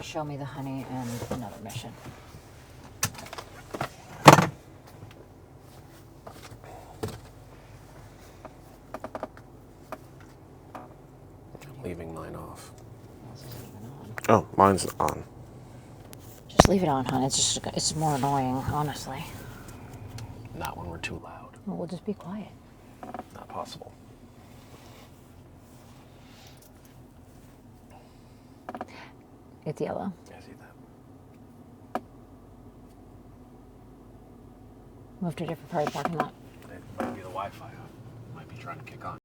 Show me the honey and another mission. Leaving mine off. Oh, mine's on. Just leave it on, hon. It's more annoying, honestly. Not when we're too loud. Well, we'll just be quiet. Not possible. It's yellow. I see that. Move to a different part of the parking lot. It might be the Wi-Fi. Might be trying to kick on.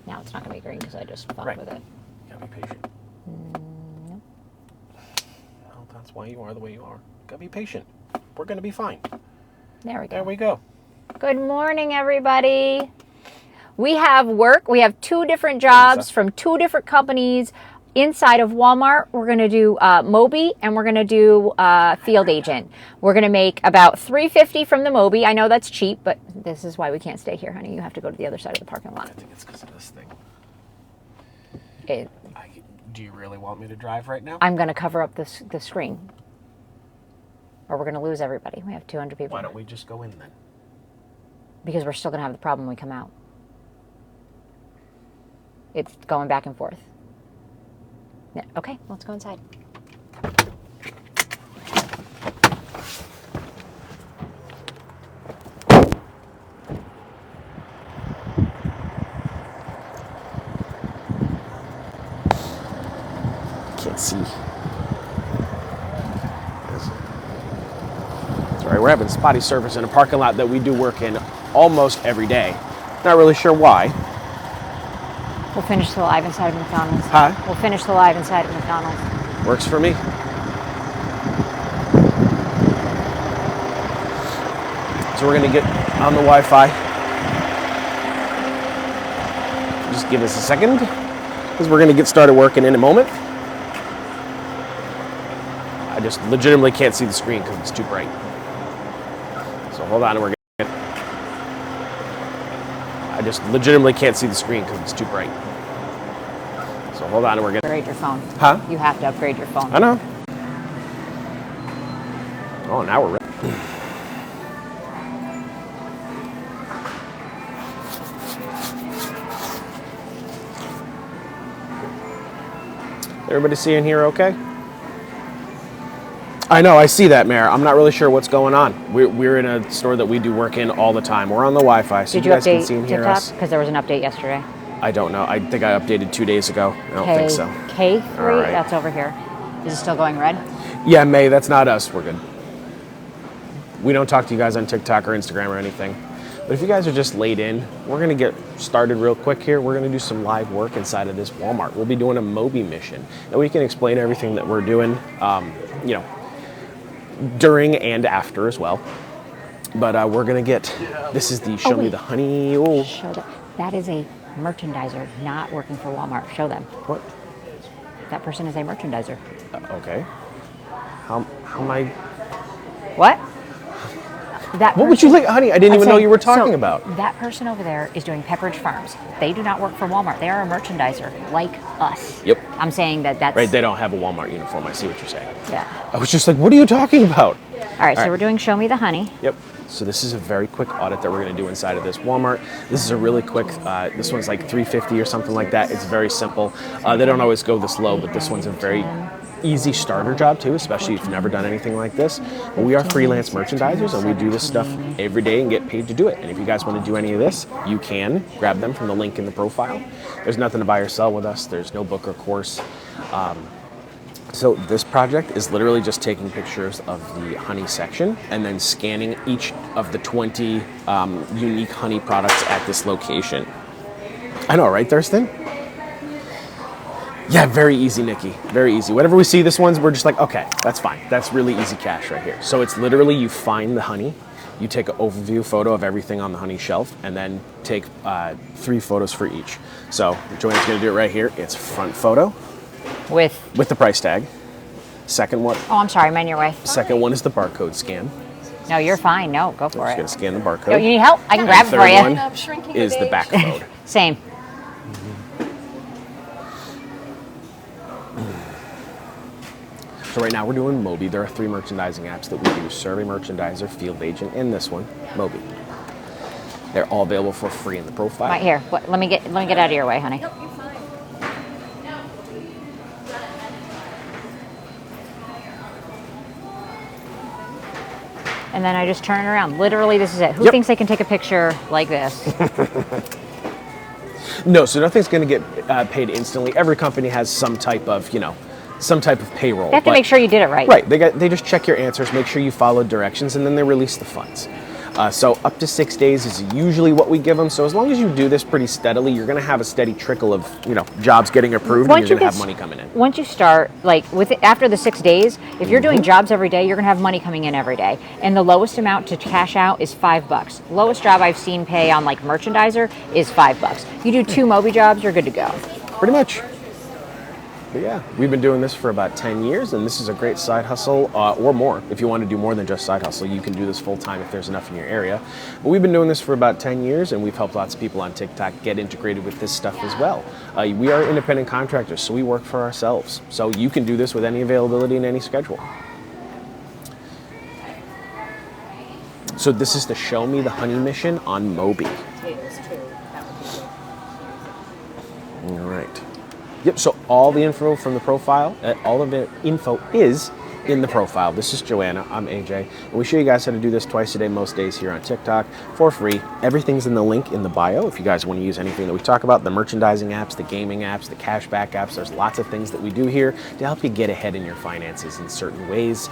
Now it's not going to be green because I just fucked with it. You gotta be patient. Nope. Well, that's why you are the way you are. Gotta be patient. We're gonna be fine. There we go. There we go. Good morning, everybody. We have work. We have 2 different jobs from 2 different companies inside of Walmart. We're going to do Moby and we're going to do field agent. We're going to make about $3.50 from the Moby. I know that's cheap, but this is why we can't stay here, honey. You have to go to the other side of the parking lot. I think it's because of this thing. It, Do you really want me to drive right now? I'm going to cover up the screen, or we're going to lose everybody. We have 200 people. Why don't we just go in then? Because we're still going to have the problem when we come out. It's going back and forth. Yeah, okay, let's go inside. Can't see. That's right. We're having spotty service in a parking lot that we do work in almost every day. Not really sure why. We'll finish the live inside of McDonald's. Huh? We'll finish the live inside of McDonald's. Works for me. So we're going to get on the Wi-Fi. Just give us a second, because we're going to get started working in a moment. I just legitimately can't see the screen because it's too bright. So hold on, and we're going to... I just legitimately can't see the screen because it's too bright. So hold on, and we're going to... Upgrade your phone. Huh? You have to upgrade your phone. I know. Oh, now we're ready. Everybody seeing here okay? I know, I see that, Mayor. I'm not really sure what's going on. We're in a store that we do work in all the time. We're on the Wi-Fi, so Did you guys can update see and hear TikTok? us. Because there was an update yesterday. I don't know. I think I updated 2 days ago. I don't think so. K3, All right. that's over here. Is it still going red? Yeah, May, that's not us. We're good. We don't talk to you guys on TikTok or Instagram or anything. But if you guys are just laid in, we're going to get started real quick here. We're going to do some live work inside of this Walmart. We'll be doing a Moby mission. And we can explain everything that we're doing, you know, during and after as well. But we're going to get, this is the Show Me the Honey. Oh. Show them. That is a merchandiser not working for Walmart. Show them. What? That person is a merchandiser. Okay. How am I? What? What would you like, honey? I didn't even know you were talking about. That person over there is doing Pepperidge Farms. They do not work for Walmart. They are a merchandiser like us. Yep. I'm saying that's... Right, they don't have a Walmart uniform. I see what you're saying. Yeah. I was just like, what are you talking about? All right, so we're doing Show Me the Honey. Yep. So this is a very quick audit that we're going to do inside of this Walmart. This is a really quick, this one's like $3.50 or something like that. It's very simple. They don't always go this low, but this one's a very easy starter job too, especially if you've never done anything like this. But we are freelance merchandisers and we do this stuff every day and get paid to do it. And if you guys want to do any of this, you can grab them from the link in the profile. There's nothing to buy or sell with us. There's no book or course. So this project is literally just taking pictures of the honey section and then scanning each of the 20 unique honey products at this location. I know, right, Thurston? Yeah, very easy, Nikki. Very easy. Whenever we see this ones, we're just like, okay, that's fine. That's really easy cash right here. So it's literally you find the honey, you take an overview photo of everything on the honey shelf, and then take 3 photos for each. So Joanne's going to do it right here. It's front photo. With the price tag. Second one. Oh, I'm sorry, I'm on your way. Second one is the barcode scan. No, you're fine. No, go for it. Just going to scan the barcode. Yo, you need help? I can grab it for you. Third one is the back code. Same. So right now we're doing Moby. There are 3 merchandising apps that we use: Survey Merchandiser, Field Agent, and this one, Moby. They're all available for free in the profile. Right here. Let me get out of your way, honey. And then I just turn it around. Literally, this is it. Who thinks they can take a picture like this? No, so nothing's going to get paid instantly. Every company has some type of, some type of payroll. They have to make sure you did it right. Right. They just check your answers, make sure you followed directions, and then they release the funds. So up to 6 days is usually what we give them. So as long as you do this pretty steadily, you're going to have a steady trickle of, jobs getting approved, and you're going to have money coming in. Once you start, after the 6 days, if you're doing jobs every day, you're going to have money coming in every day. And the lowest amount to cash out is $5. Lowest job I've seen pay on Merchandiser is $5. You do 2 Moby jobs, you're good to go. Pretty much. But yeah, we've been doing this for about 10 years, and this is a great side hustle, or more. If you want to do more than just side hustle, you can do this full time if there's enough in your area. But we've been doing this for about 10 years, and we've helped lots of people on TikTok get integrated with this stuff as well. We are independent contractors, so we work for ourselves. So you can do this with any availability and any schedule. So this is the Show Me the Honey mission on Moby. All right. Yep, so all the info from the profile, all of the info is in the profile. This is Joanna, I'm AJ, and we show you guys how to do this twice a day, most days here on TikTok for free. Everything's in the link in the bio if you guys want to use anything that we talk about, the merchandising apps, the gaming apps, the cashback apps. There's lots of things that we do here to help you get ahead in your finances in certain ways.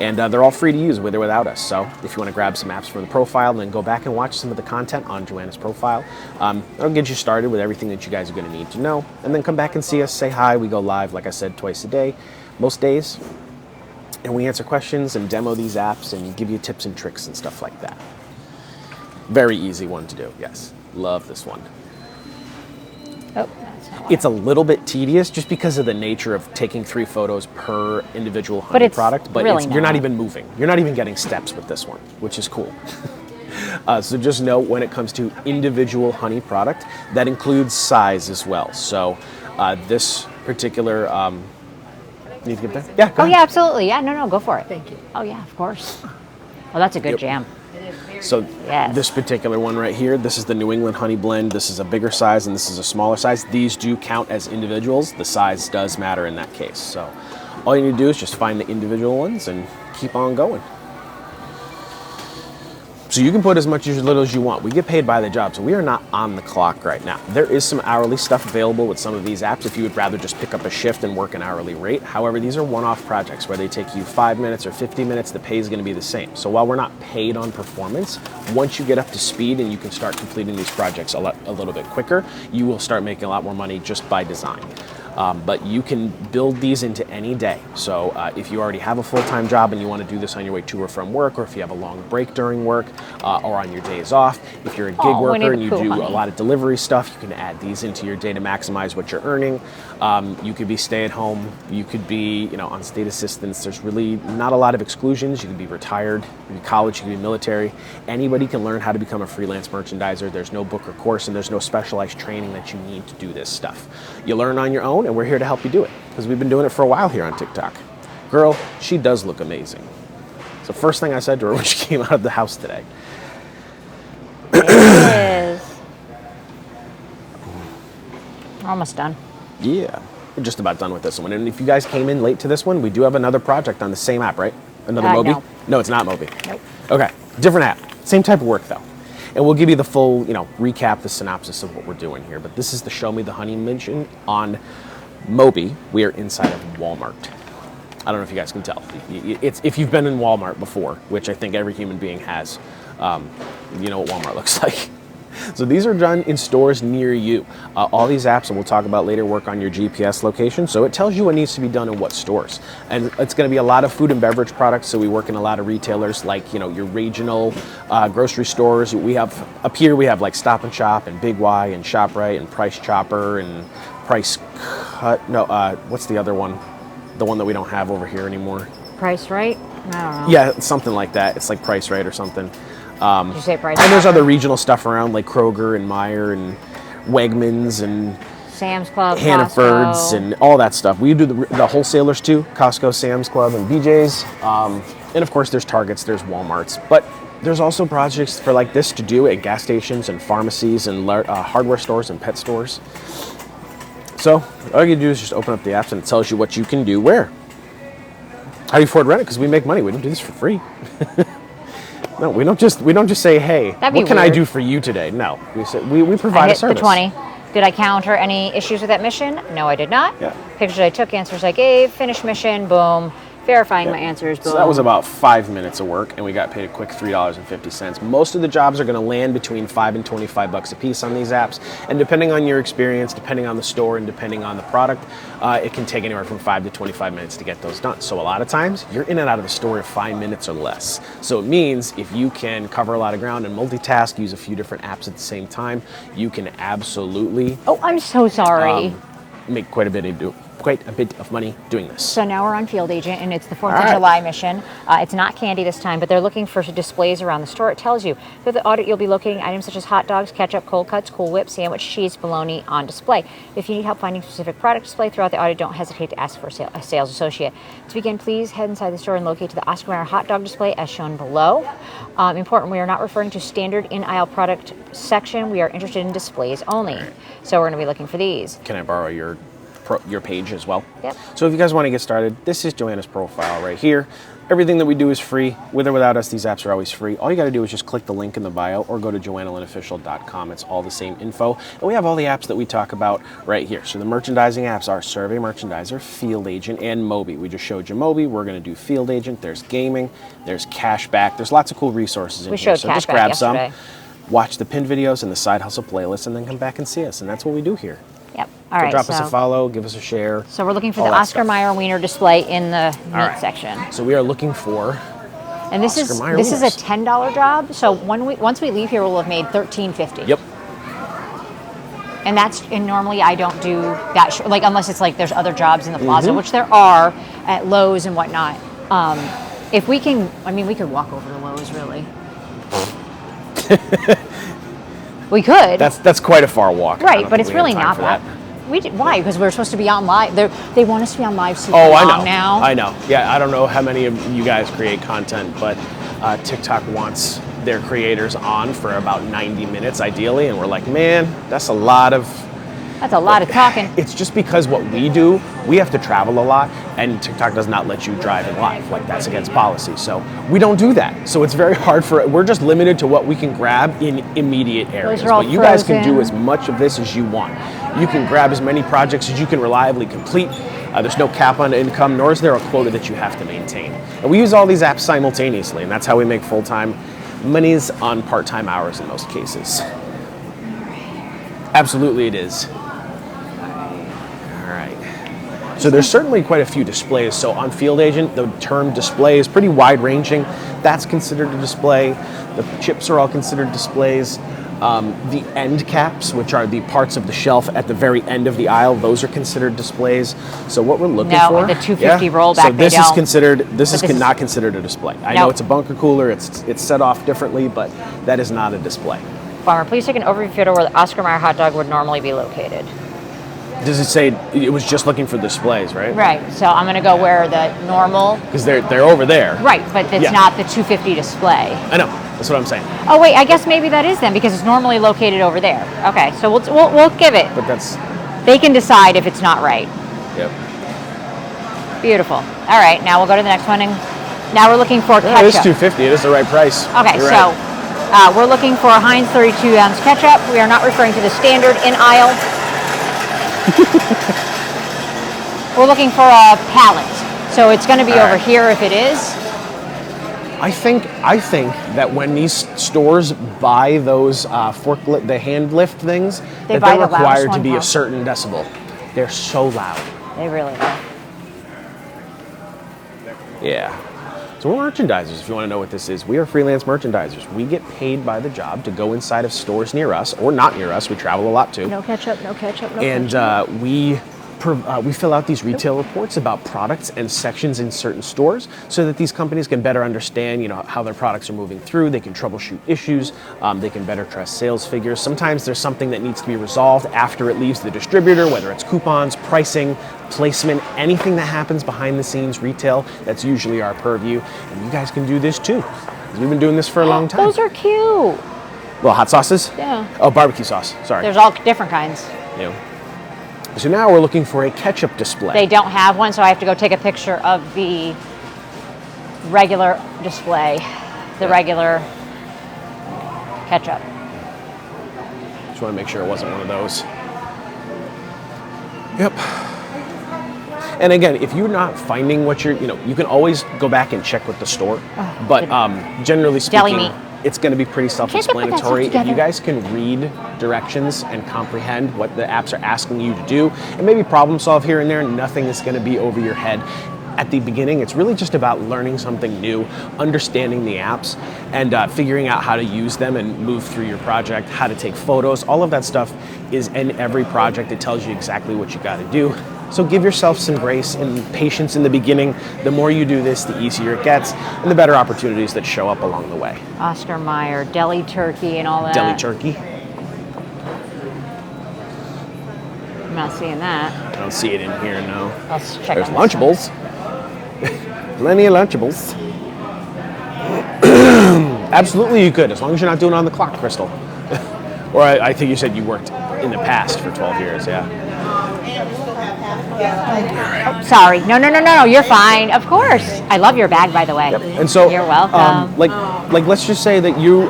And they're all free to use with or without us. So if you want to grab some apps from the profile, then go back and watch some of the content on Joanna's profile. That'll get you started with everything that you guys are going to need to know. And then come back and see us, say hi. We go live, like I said, twice a day, most days. And we answer questions and demo these apps and give you tips and tricks and stuff like that. Very easy one to do, yes. Love this one. Oh. It's a little bit tedious just because of the nature of taking 3 photos per individual honey product, but really you're not even moving. You're not even getting steps with this one, which is cool. So just know when it comes to individual honey product, that includes size as well. So this particular, need to get there? Yeah, go ahead. Yeah, absolutely. Yeah, no, go for it. Thank you. Oh yeah, of course. Oh, that's a good jam. So Yes. this particular one right here, this is the New England Honey Blend. This is a bigger size and this is a smaller size. These do count as individuals. The size does matter in that case. So all you need to do is just find the individual ones and keep on going. So you can put as much or as little as you want. We get paid by the job, so we are not on the clock right now. There is some hourly stuff available with some of these apps if you would rather just pick up a shift and work an hourly rate. However, these are one-off projects where they take you 5 minutes or 50 minutes, the pay is going to be the same. So while we're not paid on performance, once you get up to speed and you can start completing these projects a little bit quicker, you will start making a lot more money just by design. But you can build these into any day. So if you already have a full-time job and you want to do this on your way to or from work, or if you have a long break during work, or on your days off, if you're a gig worker and you do a lot of delivery stuff, you can add these into your day to maximize what you're earning. You could be stay-at-home, you could be on state assistance. There's really not a lot of exclusions. You can be retired, you can be college, you can be military. Anybody can learn how to become a freelance merchandiser. There's no book or course and there's no specialized training that you need to do this stuff. You learn on your own, and we're here to help you do it because we've been doing it for a while here on TikTok. Girl, she does look amazing. It's the first thing I said to her when she came out of the house today. It is. We're almost done. Yeah, we're just about done with this one. And if you guys came in late to this one, we do have another project on the same app, right? Another Moby? No. No, it's not Moby. Nope. Okay, different app. Same type of work though. And we'll give you the full, recap, the synopsis of what we're doing here. But this is the Show Me the Honey mission on Moby. We are inside of Walmart. I don't know if you guys can tell. If you've been in Walmart before, which I think every human being has, you know what Walmart looks like. So these are done in stores near you. All these apps, and we'll talk about later, work on your GPS location. So it tells you what needs to be done in what stores. And it's going to be a lot of food and beverage products. So we work in a lot of retailers like, your regional grocery stores. We have, up here, we have like Stop and Shop and Big Y and ShopRite and Price Chopper and Price Cut. No, what's the other one? The one that we don't have over here anymore. Price Right? I don't know. Yeah, something like that. It's like Price Right or something. Did you say Price? And there's other regional stuff around like Kroger and Meijer and Wegmans and Sam's Club, Hannaford's, Costco. and all that stuff. We do the wholesalers too, Costco, Sam's Club, and BJ's. And of course, there's Targets, there's Walmarts. But there's also projects for like this to do at gas stations and pharmacies and hardware stores and pet stores. So all you do is just open up the apps and it tells you what you can do where. How do you afford rent it? Because we make money. We don't do this for free. No, we don't just say, hey, what can I do for you today? No, we say we provide a service. The 20. Did I counter any issues with that mission? No, I did not. Yeah. Pictures I took, answers I gave, finished mission, boom. Verifying my answers, boom. So that was about 5 minutes of work, and we got paid a quick $3.50. Most of the jobs are going to land between $5 and $25 a piece on these apps, and depending on your experience, depending on the store, and depending on the product, it can take anywhere from 5 to 25 minutes to get those done. So a lot of times, you're in and out of the store in 5 minutes or less. So it means if you can cover a lot of ground and multitask, use a few different apps at the same time, you can absolutely... Oh, I'm so sorry. Make quite a bit of money doing this. So now we're on Field Agent, and it's the 4th of July mission. It's not candy this time, but they're looking for displays around the store. It tells you through the audit you'll be locating items such as hot dogs, ketchup, cold cuts, Cool Whip, sandwich, cheese, bologna on display. If you need help finding specific product display throughout the audit, don't hesitate to ask for a sales associate. To begin, please head inside the store and locate to the Oscar Mayer hot dog display as shown below. Important, we are not referring to standard in-aisle product section. We are interested in displays only. So we're going to be looking for these. Can I borrow your page as well? Yep. So if you guys want to get started, this is Joanna's profile right here. Everything that we do is free. With or without us, these apps are always free. All you got to do is just click the link in the bio or go to joannalynofficial.com. It's all the same info. And we have all the apps that we talk about right here. So the merchandising apps are Survey Merchandiser, Field Agent, and Mobi. We just showed you Mobi. We're going to do Field Agent. There's gaming. There's cashback. There's lots of cool resources in here. So just grab yesterday. some, watch the pinned videos and the side hustle playlist, and then come back and see us. And that's what we do here. Yep. All right. Drop us a follow, give us a share. So we're looking for the Oscar Mayer wiener display in the meat section. So we are looking for. And this is a $10 job. So once we leave here, we'll have made $13.50. Yep. And normally I don't do that unless it's like there's other jobs in the plaza, which there are at Lowe's and whatnot. If we can, we could walk over to Lowe's really. We could. That's quite a far walk. Right, but it's really not that. Why? Because we're supposed to be on live. They want us to be on live super long now. I know. Yeah, I don't know how many of you guys create content, but TikTok wants their creators on for about 90 minutes ideally, and we're like, man, that's a lot of talking. It's just because what we do, we have to travel a lot, and TikTok does not let you drive in live. Like, that's against policy. So we don't do that. So it's very hard we're just limited to what we can grab in immediate areas. But you guys can do as much of this as you want. You can grab as many projects as you can reliably complete. There's no cap on income, nor is there a quota that you have to maintain. And we use all these apps simultaneously, and that's how we make full-time monies on part-time hours in most cases. Absolutely it is. So there's certainly quite a few displays. So on Field Agent, the term display is pretty wide-ranging. That's considered a display. The chips are all considered displays. The end caps, which are the parts of the shelf at the very end of the aisle, those are considered displays. So what we're looking for... the 250 rollback, so this is not considered a display. I know it's a bunker cooler. It's set off differently, but that is not a display. Farmer, please take an overview photo where the Oscar Mayer hot dog would normally be located. Does it say it was just looking for displays, right? Right. So I'm going to go where the normal... Because they're over there. Right, but it's not the 250 display. I know. That's what I'm saying. Oh, wait. I guess maybe that is then because it's normally located over there. Okay. So we'll give it. But that's... They can decide if it's not right. Yep. Beautiful. All right. Now we'll go to the next one. And now we're looking for ketchup. It is $2.50. It is the right price. Okay. We're looking for Heinz 32-ounce ketchup. We are not referring to the standard in aisle. We're looking for a pallet, so it's going to be over here if it is. I think that when these stores buy those the hand lift things, that they're required to be a certain decibel. They're so loud. They really are. Yeah. So we're merchandisers, if you want to know what this is. We are freelance merchandisers. We get paid by the job to go inside of stores near us, or not near us. We travel a lot too. No ketchup, no ketchup, no ketchup. And we we fill out these retail reports about products and sections in certain stores so that these companies can better understand, you know, how their products are moving through. They can troubleshoot issues. They can better trust sales figures. Sometimes there's something that needs to be resolved after it leaves the distributor, whether it's coupons, pricing, placement, anything that happens behind the scenes retail. That's usually our purview. And you guys can do this too. We've been doing this for a long time. Those are cute. Little hot sauces? Yeah. Oh, barbecue sauce. Sorry. There's all different kinds. Yeah. So now we're looking for a ketchup display. They don't have one, so I have to go take a picture of the regular display, the regular ketchup. Just want to make sure it wasn't one of those. Yep. And again, if you're not finding what you're, you can always go back and check with the store. But generally Deli speaking, meat. it's going to be pretty self-explanatory. Can't If you guys can read directions and comprehend what the apps are asking you to do, and maybe problem solve here and there, nothing is going to be over your head. At the beginning, it's really just about learning something new, understanding the apps, and figuring out how to use them and move through your project, how to take photos. All of that stuff is in every project. It tells you exactly what you got to do. So give yourself some grace and patience in the beginning. The more you do this, the easier it gets, and the better opportunities that show up along the way. Oscar Mayer, deli turkey and all that. Deli turkey. I'm not seeing that. I don't see it in here, no. Let's check There's on this one. Lunchables. Plenty of Lunchables. Absolutely you could, as long as you're not doing it on the clock, Crystal. Or I think you said you worked in the past for 12 years, yeah. Oh, sorry. No, you're fine. Of course. I love your bag, by the way. Yep. And so You're welcome. like let's just say that you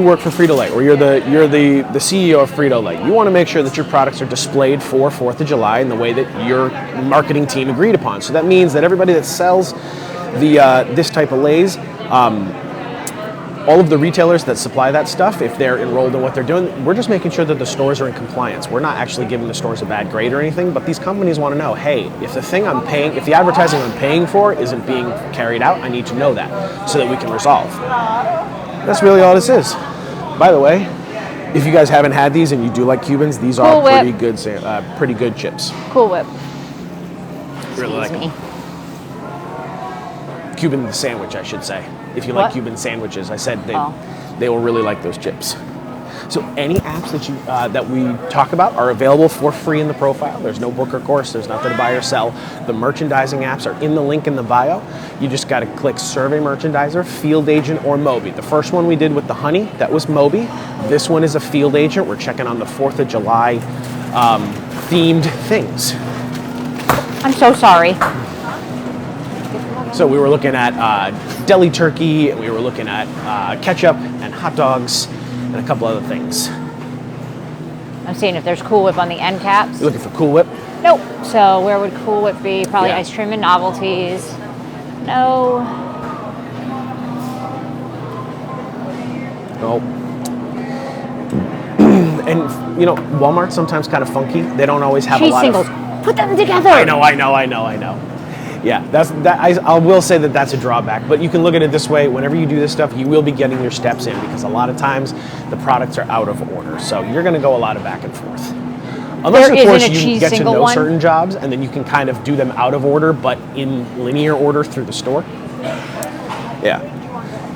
work for Frito-Lay, or you're the CEO of Frito-Lay. You want to make sure that your products are displayed for 4th of July in the way that your marketing team agreed upon. So that means that everybody that sells this type of Lays, all of the retailers that supply that stuff, if they're enrolled in what they're doing, we're just making sure that the stores are in compliance. We're not actually giving the stores a bad grade or anything, but these companies want to know, hey, if the advertising I'm paying for isn't being carried out, I need to know that so that we can resolve. That's really all this is. By the way, if you guys haven't had these and you do like Cubans, these are pretty good chips. Cool Whip. Really like them. Cuban sandwich, I should say. If you like Cuban sandwiches, I said they will really like those chips. So any apps that we talk about are available for free in the profile. There's no book or course. There's nothing to buy or sell. The merchandising apps are in the link in the bio. You just got to click Survey Merchandiser, Field Agent, or Moby. The first one we did with the honey, that was Moby. This one is a Field Agent. We're checking on the 4th of July themed things. I'm so sorry. So we were looking at deli turkey, and we were looking at ketchup and hot dogs and a couple other things. I'm seeing if there's Cool Whip on the end caps. You're looking for Cool Whip? Nope. So where would Cool Whip be? Probably Yeah. ice cream and novelties. No. No. And Walmart's sometimes kind of funky. They don't always have Cheese a lot singles. of. Put them together. I know. Yeah, I will say that that's a drawback, but you can look at it this way. Whenever you do this stuff, you will be getting your steps in, because a lot of times the products are out of order. So you're going to go a lot of back and forth. Unless, of course, you get to know certain jobs, and then you can kind of do them out of order, but in linear order through the store. Yeah.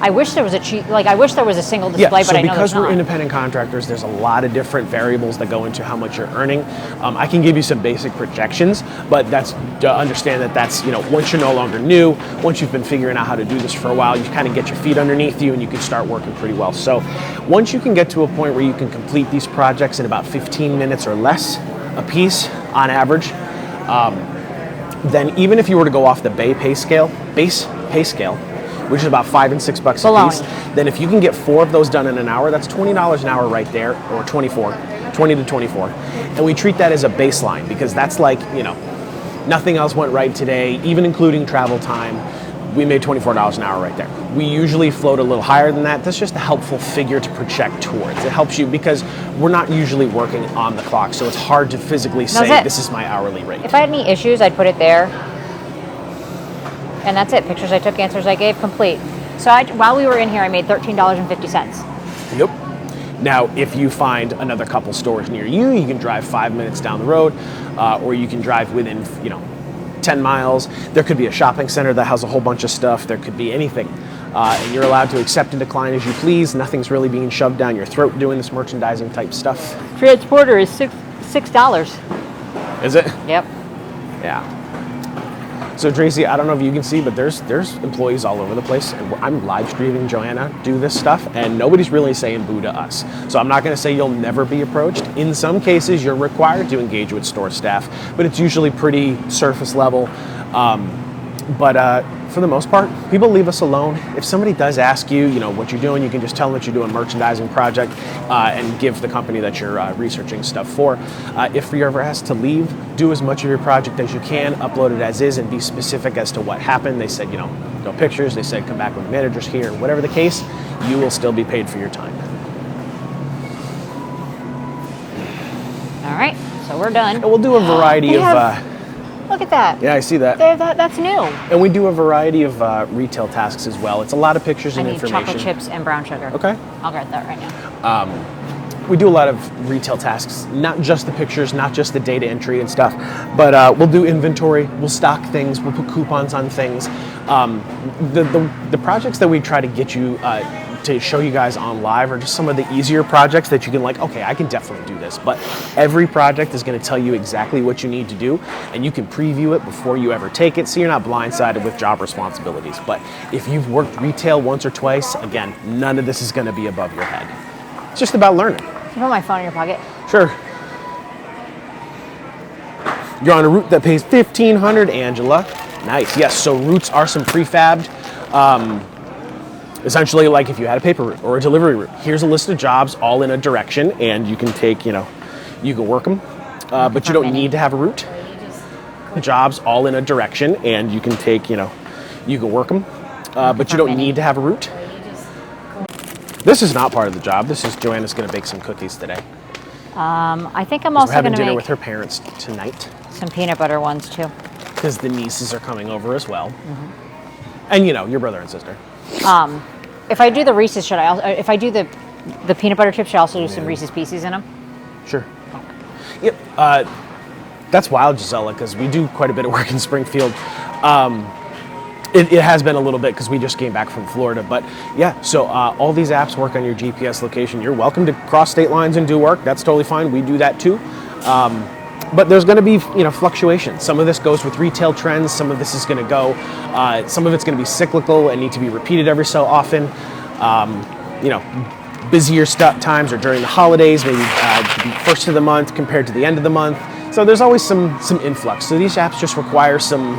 I wish there was a single display, but I know there's not. Because we're independent contractors, there's a lot of different variables that go into how much you're earning. I can give you some basic projections, but that's to understand that that's, once you're no longer new, once you've been figuring out how to do this for a while, you kind of get your feet underneath you and you can start working pretty well. So once you can get to a point where you can complete these projects in about 15 minutes or less a piece on average, then even if you were to go off the base pay scale, which is about $5 and $6 a piece, then if you can get 4 of those done in an hour, that's $20 an hour right there, or 20 to 24. And we treat that as a baseline, because that's like, nothing else went right today, even including travel time. We made $24 an hour right there. We usually float a little higher than that. That's just a helpful figure to project towards. It helps you because we're not usually working on the clock, so it's hard to physically say this is my hourly rate. If I had any issues, I'd put it there. And that's it. Pictures I took, answers I gave, complete. So while we were in here, I made $13.50. Yep. Now, if you find another couple stores near you, you can drive 5 minutes down the road, or you can drive within, 10 miles. There could be a shopping center that has a whole bunch of stuff. There could be anything. And you're allowed to accept and decline as you please. Nothing's really being shoved down your throat doing this merchandising type stuff. Transporter is $6. Is it? Yep. Yeah. So Tracy, I don't know if you can see, but there's employees all over the place, and I'm live streaming Joanna do this stuff, and nobody's really saying boo to us. So I'm not going to say you'll never be approached. In some cases, you're required to engage with store staff, but it's usually pretty surface level. But for the most part, people leave us alone. If somebody does ask you, what you're doing, you can just tell them that you're doing a merchandising project and give the company that you're researching stuff for. If you're ever asked to leave, do as much of your project as you can, upload it as is, and be specific as to what happened. They said, no pictures. They said, come back when the manager's here. Whatever the case, you will still be paid for your time. All right, so we're done. And we'll do a variety of... Look at that. Yeah, I see that. That's new. And we do a variety of retail tasks as well. It's a lot of pictures and information. I need chocolate chips and brown sugar. Okay. I'll get that right now. We do a lot of retail tasks, not just the pictures, not just the data entry and stuff, but we'll do inventory, we'll stock things, we'll put coupons on things. The projects that we try to get you to show you guys on live are just some of the easier projects that you can okay, I can definitely do this. But every project is going to tell you exactly what you need to do, and you can preview it before you ever take it, so you're not blindsided with job responsibilities. But if you've worked retail once or twice, again, none of this is going to be above your head. It's just about learning. Can you put my phone in your pocket? Sure. You're on a route that pays $1,500, Angela. Nice. Yes, so routes are some prefabbed. Essentially, like if you had a paper route or a delivery route, here's a list of jobs all in a direction, and you can take, you can work them, but you don't need to have a route. Jobs all in a direction, and you can take, you can work them, but you don't need to have a route. This is not part of the job. This is Joanna's going to bake some cookies today. I think I'm also going to make dinner make with her parents tonight. some peanut butter ones too. Because the nieces are coming over as well, and your brother and sister. If I do the Reese's, if I do the peanut butter chips, should I also do some Reese's Pieces in them? Sure. Yep. That's wild, Gisela, because we do quite a bit of work in Springfield. It has been a little bit because we just came back from Florida, but yeah. So all these apps work on your GPS location. You're welcome to cross state lines and do work. That's totally fine. We do that too. But there's going to be, fluctuation. Some of this goes with retail trends. Some of this is going to go. Some of it's going to be cyclical and need to be repeated every so often. Busier times or during the holidays, maybe first of the month compared to the end of the month. So there's always some influx. So these apps just require some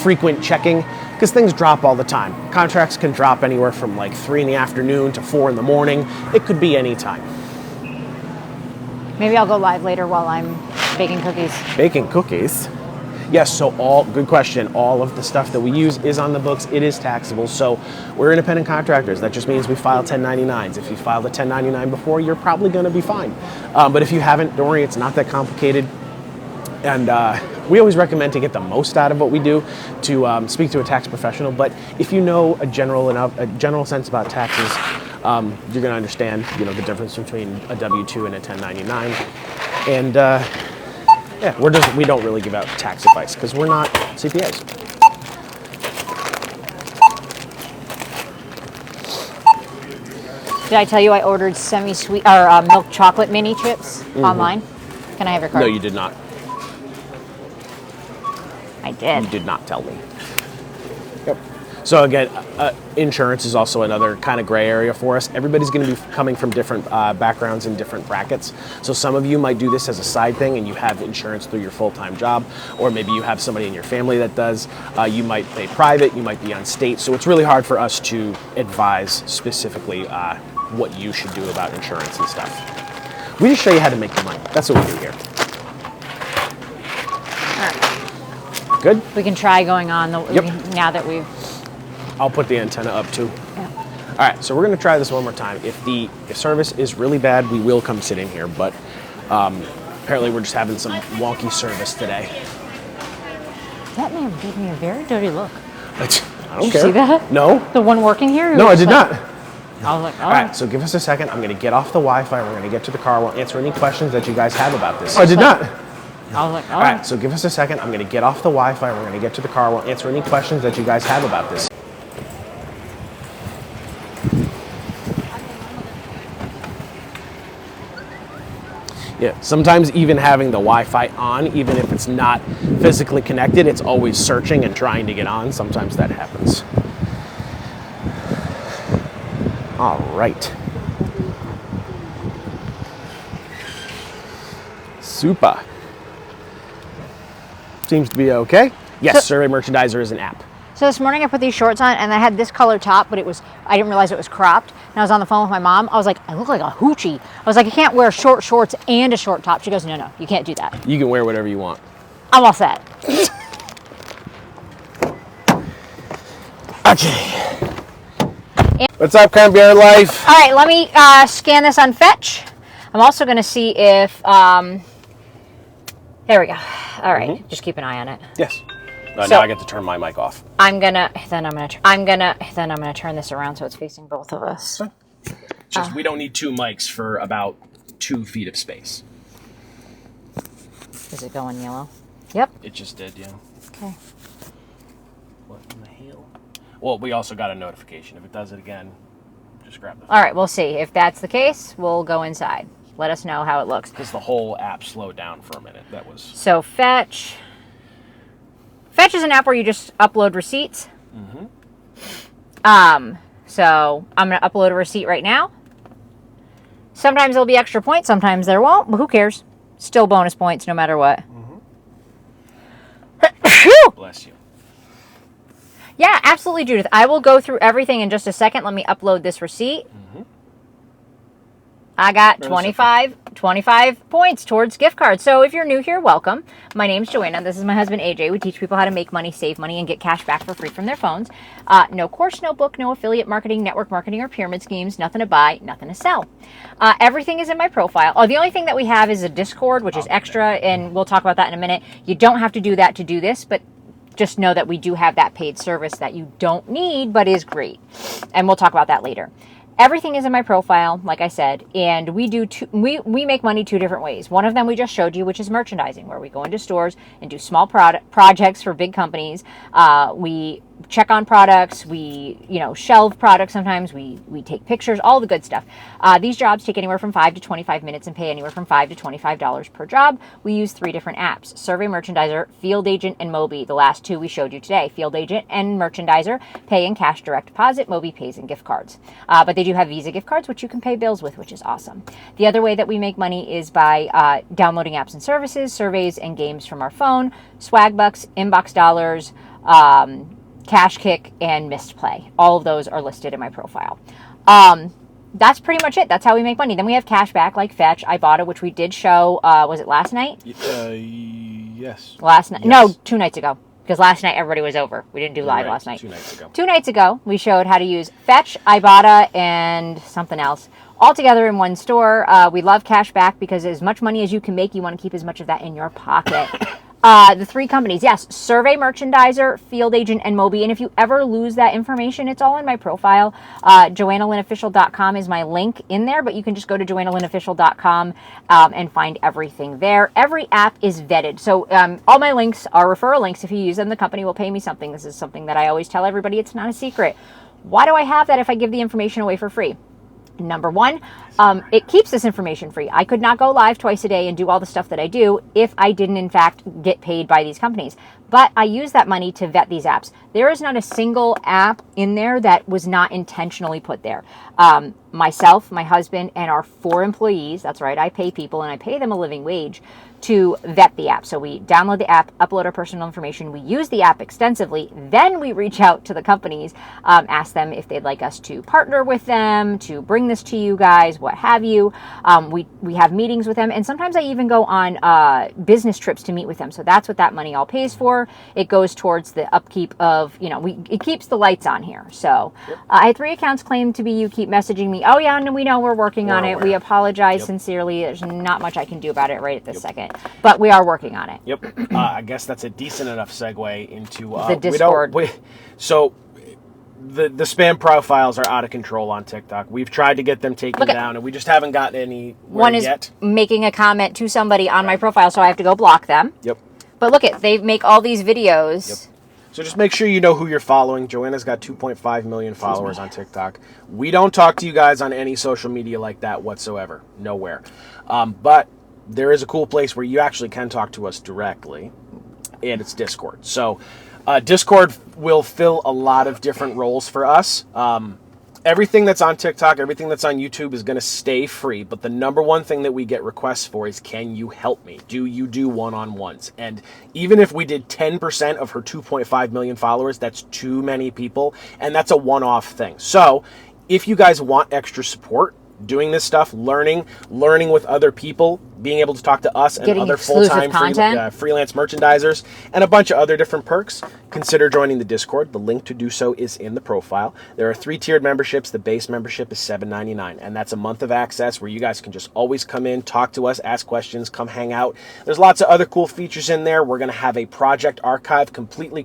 frequent checking because things drop all the time. Contracts can drop anywhere from 3 in the afternoon to 4 in the morning. It could be any time. Maybe I'll go live later while I'm baking cookies. Baking cookies? Yes, so good question. All of the stuff that we use is on the books. It is taxable. So we're independent contractors. That just means we file 1099s. If you filed a 1099 before, you're probably going to be fine. But if you haven't, don't worry, it's not that complicated. And we always recommend to get the most out of what we do to speak to a tax professional. But if you know a general sense about taxes, you're going to understand, the difference between a W-2 and a 1099. And yeah, we don't really give out tax advice because we're not CPAs. Did I tell you I ordered semi-sweet or milk chocolate mini chips online? Can I have your card? No, you did not. I did. You did not tell me. Yep. So again, insurance is also another kind of gray area for us. Everybody's going to be coming from different backgrounds and different brackets. So some of you might do this as a side thing and you have insurance through your full-time job, or maybe you have somebody in your family that does. You might pay private, you might be on state. So it's really hard for us to advise specifically what you should do about insurance and stuff. We just show you how to make your money. That's what we do here. Good? We can try going on now that we've... I'll put the antenna up too. Yeah. All right, so we're going to try this one more time. If service is really bad, we will come sit in here, but apparently we're just having some wonky service today. That man gave me a very dirty look. I don't care. Did you see that? No. The one working here? No, I did not. I was like, All right, so give us a second. I'm going to get off the Wi-Fi. We're going to get to the car. We'll answer any questions that you guys have about this. I did not. I was like, All right, so give us a second. I'm going to get off the Wi-Fi. We're going to get to the car. We'll answer any questions that you guys have about this. Yeah, sometimes even having the Wi-Fi on, even if it's not physically connected, it's always searching and trying to get on. Sometimes that happens. All right. Super. Seems to be okay. Yes, Survey Merchandiser is an app. So this morning I put these shorts on and I had this color top, but I didn't realize it was cropped. And I was on the phone with my mom. I was like, I look like a hoochie. I was like, I can't wear short shorts and a short top. She goes, no, you can't do that. You can wear whatever you want. I'm all set. Okay. What's up, Cranberry Bear Life? All right, let me scan this on Fetch. I'm also going to see if, there we go. All right, just keep an eye on it. Yes. So- now I get to turn my mic off. I'm gonna turn this around so it's facing both of us. Just we don't need two mics for about 2 feet of space. Is it going yellow? Yep. It just did, yeah. Okay. What in the hell? Well, we also got a notification. If it does it again, just grab the phone. All right, we'll see. If that's the case, we'll go inside. Let us know how it looks. Because the whole app slowed down for a minute. That was... So Fetch is an app where you just upload receipts. So I'm going to upload a receipt right now. Sometimes there'll be extra points, sometimes there won't, but who cares? Still bonus points no matter what. Bless you. Yeah, absolutely, Judith. I will go through everything in just a second. Let me upload this receipt. I got 25 points towards gift cards. So if you're new here, welcome. My name's Joanna. This is my husband, AJ. We teach people how to make money, save money, and get cash back for free from their phones. No course, no book, no affiliate marketing, network marketing, or pyramid schemes. Nothing to buy, nothing to sell. Everything is in my profile. Oh, the only thing that we have is a Discord, which is extra, and we'll talk about that in a minute. You don't have to do that to do this, but just know that we do have that paid service that you don't need, but is great. And we'll talk about that later. Everything is in my profile, like I said, and we make money 2 different ways. One of them we just showed you, which is merchandising, where we go into stores and do small projects for big companies. We check on products, we shelve products sometimes, we take pictures, all the good stuff. These jobs take anywhere from 5 to 25 minutes and pay anywhere from $5 to $25 per job. We use 3 different apps: Survey Merchandiser, Field Agent, and Mobi. The last 2 we showed you today. Field Agent and Merchandiser pay in cash direct deposit. Mobi pays in gift cards. But they do have Visa gift cards, which you can pay bills with, which is awesome. The other way that we make money is by downloading apps and services, surveys, and games from our phone, swag bucks, inbox dollars, Cash Kick, and Missed Play. All of those are listed in my profile. That's pretty much it. That's how we make money. Then we have cash back like Fetch, Ibotta, which we did show, was it last night? Yes. Last night? Yes. No, 2 nights ago. Because last night everybody was over. We didn't do live last night. 2 nights ago. 2 nights ago, we showed how to use Fetch, Ibotta, and something else all together in one store. We love cash back because as much money as you can make, you want to keep as much of that in your pocket. The 3 companies, yes, Survey Merchandiser, Field Agent, and Mobi. And if you ever lose that information, it's all in my profile. JoannaLynnOfficial.com is my link in there, but you can just go to JoannaLynnOfficial.com and find everything there. Every app is vetted. So all my links are referral links. If you use them, the company will pay me something. This is something that I always tell everybody. It's not a secret. Why do I have that if I give the information away for free? Number one, it keeps this information free. I could not go live twice a day and do all the stuff that I do if I didn't, in fact, get paid by these companies. But I use that money to vet these apps. There is not a single app in there that was not intentionally put there. Myself, my husband, and our 4 employees, that's right, I pay people and I pay them a living wage to vet the app. So we download the app, upload our personal information, we use the app extensively, then we reach out to the companies, ask them if they'd like us to partner with them, to bring this to you guys, what have you. We have meetings with them, and sometimes I even go on business trips to meet with them. So that's what that money all pays for. It goes towards the upkeep of, it keeps the lights on here. So I had 3 accounts claimed to be you. Keep messaging me. Oh yeah, and we know we're working on it. We apologize sincerely. There's not much I can do about it right at this second. But we are working on it. Yep. I guess that's a decent enough segue into the Discord. So the spam profiles are out of control on TikTok. We've tried to get them taken down, and we just haven't gotten anywhere one is yet. Making a comment to somebody on my profile, so I have to go block them. Yep. But look at, they make all these videos. Yep. So just make sure you know who you're following. Joanna's got 2.5 million followers on TikTok. We don't talk to you guys on any social media like that whatsoever. Nowhere. But there is a cool place where you actually can talk to us directly, and it's Discord. So Discord will fill a lot of different roles for us. Everything that's on TikTok, everything that's on YouTube is going to stay free. But the number one thing that we get requests for is, can you help me? Do you do one-on-ones? And even if we did 10% of her 2.5 million followers, that's too many people. And that's a one-off thing. So if you guys want extra support, doing this stuff, learning with other people, being able to talk to us and other full-time freelance merchandisers, and a bunch of other different perks, consider joining the Discord. The link to do so is in the profile. There are 3-tiered memberships. The base membership is $7.99, and that's a month of access where you guys can just always come in, talk to us, ask questions, come hang out. There's lots of other cool features in there. We're going to have a project archive completely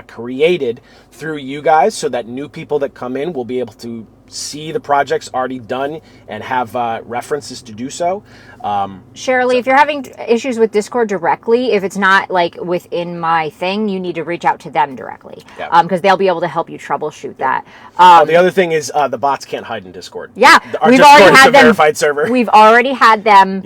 created through you guys, so that new people that come in will be able to see the projects already done and have references to do so. Shirley, if you're having issues with Discord directly, if it's not like within my thing, you need to reach out to them directly, because they'll be able to help you troubleshoot that. The other thing is the bots can't hide in Discord. Yeah, our we've Discord already is had a them. verified server. We've already had them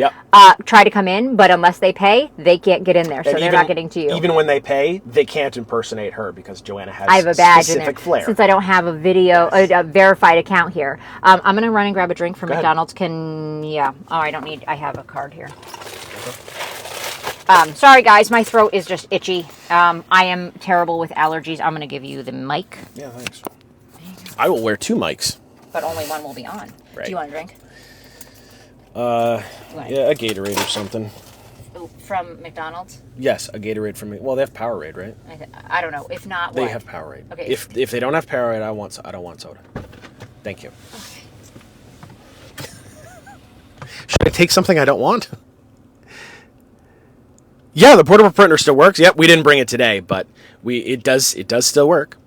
try to come in, but unless they pay, they can't get in there, so they're not getting to you. Even when they pay, they can't impersonate her because Joanna has I have a badge in there. flair. Since I don't have a video, a verified account here, I'm going to run and grab a drink from McDonald's. I have a card here. Sorry guys, my throat is just itchy. I am terrible with allergies. I'm going to give you the mic. Yeah, thanks. I will wear 2 mics. But only one will be on. Right. Do you want a drink? Yeah, a Gatorade or something. From McDonald's? Yes, a Gatorade from me. Well, they have Powerade, right? I don't know. If not, they what? have Powerade. Okay. If they don't have Powerade, I don't want soda. Thank you. Okay. Should I take something I don't want? Yeah, the portable printer still works. Yep, we didn't bring it today, but it does still work.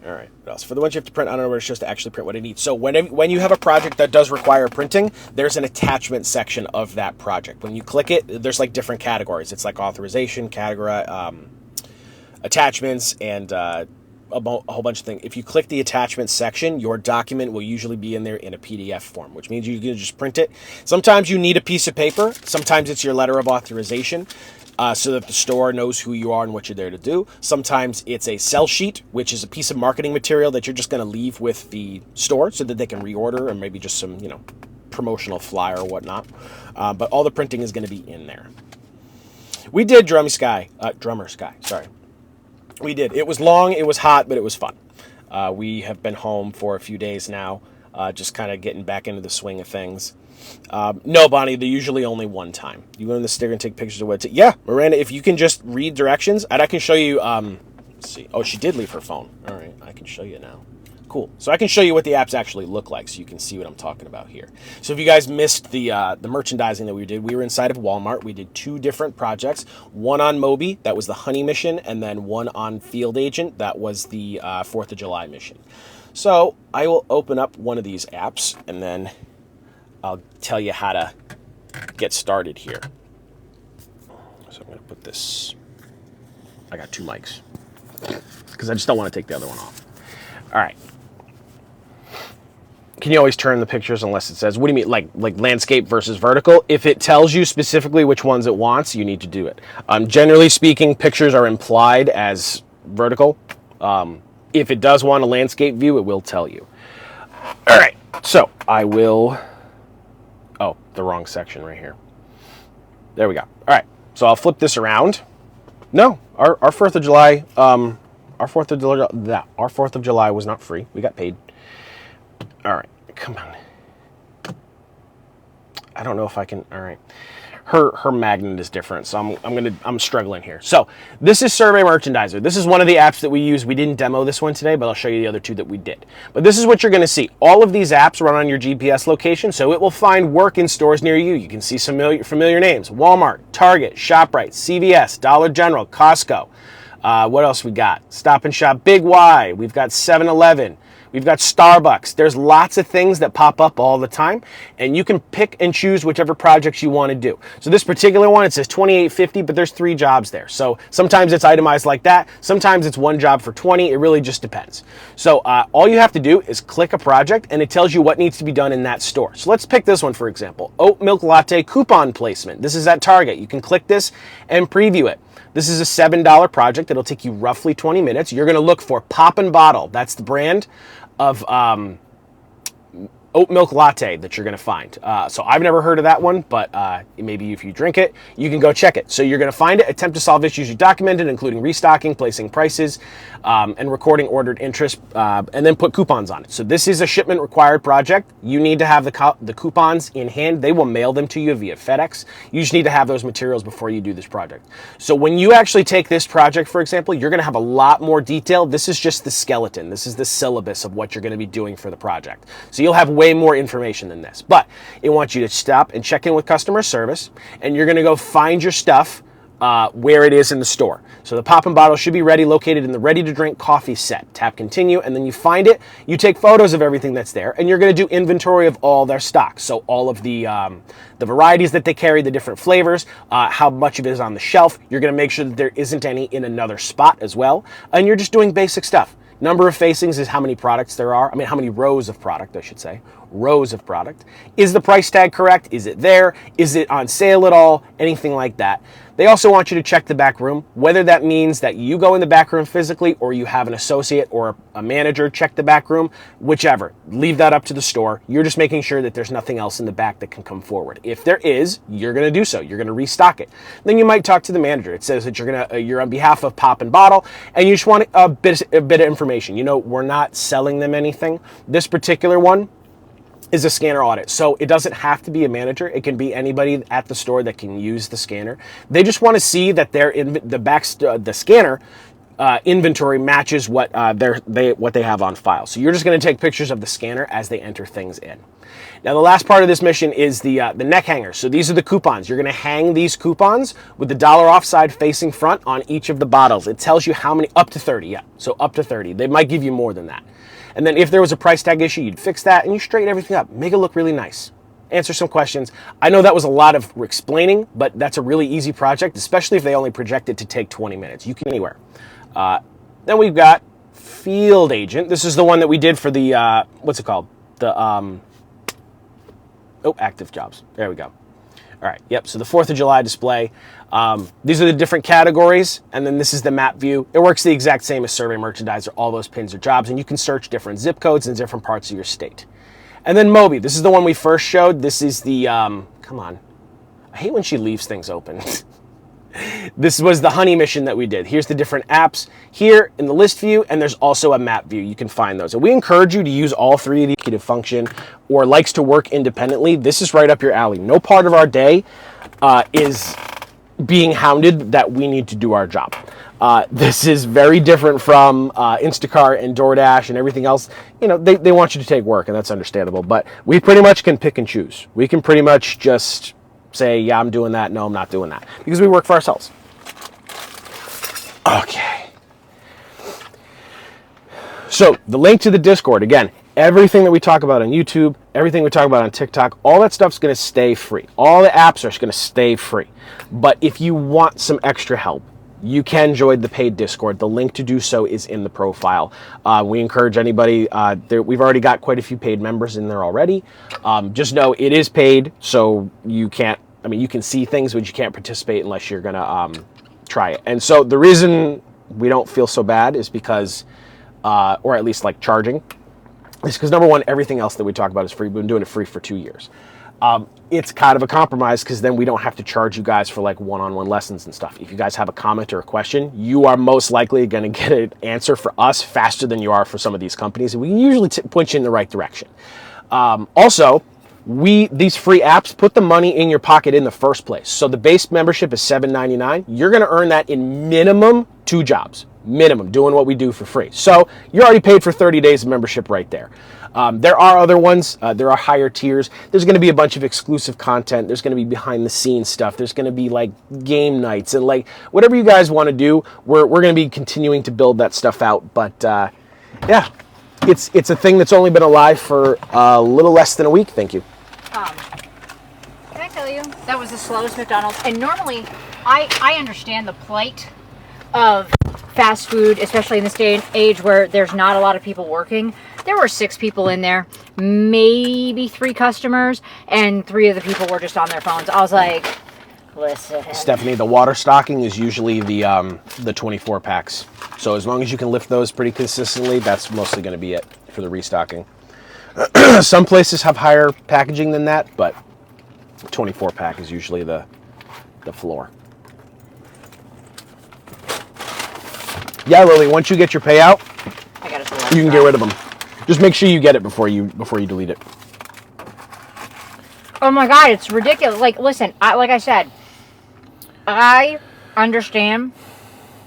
All right. What else? For the ones you have to print, I don't know where it's just to actually print what it needs. So when you have a project that does require printing, there's an attachment section of that project. When you click it, there's like different categories. It's like authorization, category, attachments, and a whole bunch of things. If you click the attachment section, your document will usually be in there in a PDF form, which means you can just print it. Sometimes you need a piece of paper. Sometimes it's your letter of authorization, so that the store knows who you are and what you're there to do. Sometimes it's a sell sheet, which is a piece of marketing material that you're just going to leave with the store so that they can reorder, or maybe just some, promotional flyer or whatnot. But all the printing is going to be in there. We did Drummer Sky, sorry. We did. It was long, it was hot, but it was fun. We have been home for a few days now, just kind of getting back into the swing of things. No, Bonnie, they're usually only one time. You go in the sticker and take pictures of what it's... Yeah, Miranda, if you can just read directions, and I can show you... let's see. Oh, she did leave her phone. All right, I can show you now. Cool. So I can show you what the apps actually look like so you can see what I'm talking about here. So if you guys missed the merchandising that we did, we were inside of Walmart. We did 2 different projects. One on Moby, that was the Honey mission, and then one on Field Agent, that was the 4th of July mission. So I will open up one of these apps, and then I'll tell you how to get started here. So I'm going to put this... I got 2 mics because I just don't want to take the other one off. All right. Can you always turn the pictures unless it says, what do you mean, like landscape versus vertical? If it tells you specifically which ones it wants, you need to do it. Generally speaking, pictures are implied as vertical. If it does want a landscape view, it will tell you. All right, so I will, oh, the wrong section right here. There we go. All right, so I'll flip this around. No, our 4th of July, our 4th of July was not free. We got paid. All right, come on. I don't know if I can. All right, her magnet is different, so I'm struggling here. So this is Survey Merchandiser. This is one of the apps that we use. We didn't demo this one today, but I'll show you the other 2 that we did. But this is what you're going to see. All of these apps run on your GPS location, so it will find work in stores near you. You can see some familiar names: Walmart, Target, ShopRite, CVS, Dollar General, Costco. What else we got? Stop and Shop, Big Y. We've got 7-Eleven. We've got Starbucks. There's lots of things that pop up all the time, and you can pick and choose whichever projects you want to do. So this particular one, it says $28.50, but there's 3 jobs there. So sometimes it's itemized like that. Sometimes it's 1 job for $20. It really just depends. So all you have to do is click a project, and it tells you what needs to be done in that store. So let's pick this one, for example. Oat milk latte coupon placement. This is at Target. You can click this and preview it. This is a $7 project. It'll take you roughly 20 minutes. You're going to look for Poppin' Bottle. That's the brand of oat milk latte that you're going to find. So I've never heard of that one, but maybe if you drink it, you can go check it. So you're going to find it, attempt to solve issues you documented, including restocking, placing prices, and recording ordered interest, and then put coupons on it. So this is a shipment required project. You need to have the coupons in hand. They will mail them to you via FedEx. You just need to have those materials before you do this project. So when you actually take this project, for example, you're going to have a lot more detail. This is just the skeleton. This is the syllabus of what you're going to be doing for the project. So you'll have way more information than this, but it wants you to stop and check in with customer service, and you're going to go find your stuff where it is in the store. So the Poppin' Bottle should be located in the ready-to-drink coffee set. Tap continue, and then you find it. You take photos of everything that's there, and you're going to do inventory of all their stock. So all of the varieties that they carry, the different flavors, how much of it is on the shelf. You're going to make sure that there isn't any in another spot as well, and you're just doing basic stuff. Number of facings is how many products there are. I mean, how many rows of product, I should say. Rows of product. Is the price tag correct? Is it there? Is it on sale at all? Anything like that. They also want you to check the back room, whether that means that you go in the back room physically or you have an associate or a manager check the back room, whichever. Leave that up to the store. You're just making sure that there's nothing else in the back that can come forward. If there is, you're going to do so. You're going to restock it. Then you might talk to the manager. It says that you're on behalf of Poppin' Bottle, and you just want a bit of information. You know, we're not selling them anything. This particular one is a scanner audit. So it doesn't have to be a manager. It can be anybody at the store that can use the scanner. They just want to see that the scanner inventory matches what they have on file. So you're just going to take pictures of the scanner as they enter things in. Now the last part of this mission is the neck hangers. So these are the coupons. You're going to hang these coupons with the dollar off side facing front on each of the bottles. It tells you how many, up to 30, yeah. So up to 30. They might give you more than that. And then if there was a price tag issue, you'd fix that and you straighten everything up. Make it look really nice. Answer some questions. I know that was a lot of explaining, but that's a really easy project, especially if they only project it to take 20 minutes. You can anywhere. Then we've got Field Agent. This is the one that we did for the, what's it called? The, active jobs. There we go. All right, yep, so the 4th of July display. These are the different categories, and then this is the map view. It works the exact same as Survey Merchandiser. All those pins are jobs, and you can search different zip codes in different parts of your state. And then Moby, this is the one we first showed. This is the, come on. I hate when she leaves things open. This was the honey mission that we did. Here's the different apps here in the list view, and there's also a map view. You can find those. And we encourage you to use all 3 of these to function or likes to work independently. This is right up your alley. No part of our day is being hounded that we need to do our job. This is very different from Instacart and DoorDash and everything else. You know, they want you to take work, and that's understandable. But we pretty much can pick and choose. We can pretty much just say, yeah, I'm doing that. No, I'm not doing that. Because we work for ourselves. Okay. So the link to the Discord, again, everything that we talk about on YouTube, everything we talk about on TikTok, all that stuff's going to stay free. All the apps are going to stay free. But if you want some extra help, you can join the paid Discord. The link to do so is in the profile. We encourage anybody, we've already got quite a few paid members in there already. Just know it is paid, so you can't, you can see things, but you can't participate unless you're gonna try it. And so the reason we don't feel so bad is because, or at least like charging, is because number one, everything else that we talk about is free. We've been doing it free for 2 years. It's kind of a compromise because then we don't have to charge you guys for like one-on-one lessons and stuff. If you guys have a comment or a question, you are most likely going to get an answer for us faster than you are for some of these companies. And we can usually point you in the right direction. Also, these free apps put the money in your pocket in the first place. So the base membership is $7.99. You're going to earn that in minimum 2 jobs. Minimum, doing what we do for free. So you're already paid for 30 days of membership right there. There are other ones. There are higher tiers. There's going to be a bunch of exclusive content. There's going to be behind the scenes stuff. There's going to be like game nights and like whatever you guys want to do. We're going to be continuing to build that stuff out. But yeah, it's a thing that's only been alive for a little less than a week. Thank you. Can I tell you, that was the slowest McDonald's. And normally, I understand the plight of fast food, especially in this day and age where there's not a lot of people working. There were 6 people in there, maybe 3 customers, and 3 of the people were just on their phones. I was like, listen. Stephanie, the water stocking is usually the 24 packs. So as long as you can lift those pretty consistently, that's mostly going to be it for the restocking. Some places have higher packaging than that, but 24 pack is usually the floor. Yeah, Lily, once you get your payout, I gotta you can get rid of them. Just make sure you get it before you delete it. Oh my God, it's ridiculous. Like, listen, like I said, I understand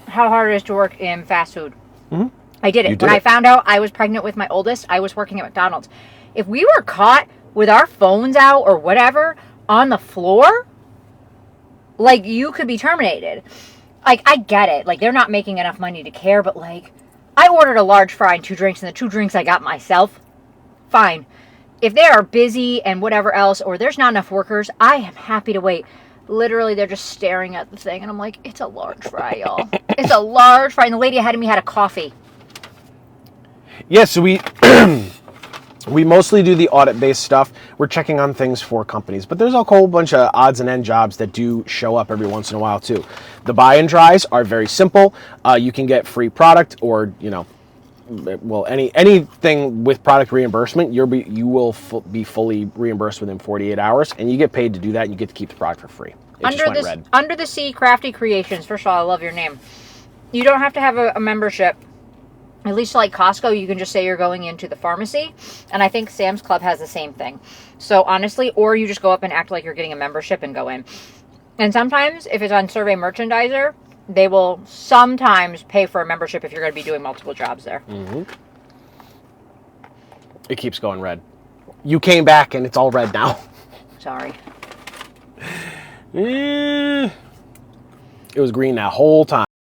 how hard it is to work in fast food. Mm-hmm. I did it. When I found out I was pregnant with my oldest, I was working at McDonald's. If we were caught with our phones out or whatever on the floor, like, you could be terminated. Like, I get it. Like, they're not making enough money to care, but, like, I ordered a large fry and 2 drinks, and the 2 drinks I got myself. Fine. If they are busy and whatever else, or there's not enough workers, I am happy to wait. Literally, they're just staring at the thing, and I'm like, it's a large fry, y'all. It's a large fry. And the lady ahead of me had a coffee. Yeah, so we mostly do the audit-based stuff. We're checking on things for companies, but there's a whole bunch of odds and end jobs that do show up every once in a while too. The buy and dries are very simple. You can get free product, or well, anything with product reimbursement. You will be fully reimbursed within 48 hours, and you get paid to do that, and you get to keep the product for free. Under the Sea Crafty Creations. First of all, I love your name. You don't have to have a membership. At least like Costco, you can just say you're going into the pharmacy. And I think Sam's Club has the same thing. So honestly, or you just go up and act like you're getting a membership and go in. And sometimes, if it's on Survey Merchandiser, they will sometimes pay for a membership if you're going to be doing multiple jobs there. Mm-hmm. It keeps going red. You came back and it's all red now. Sorry. It was green that whole time.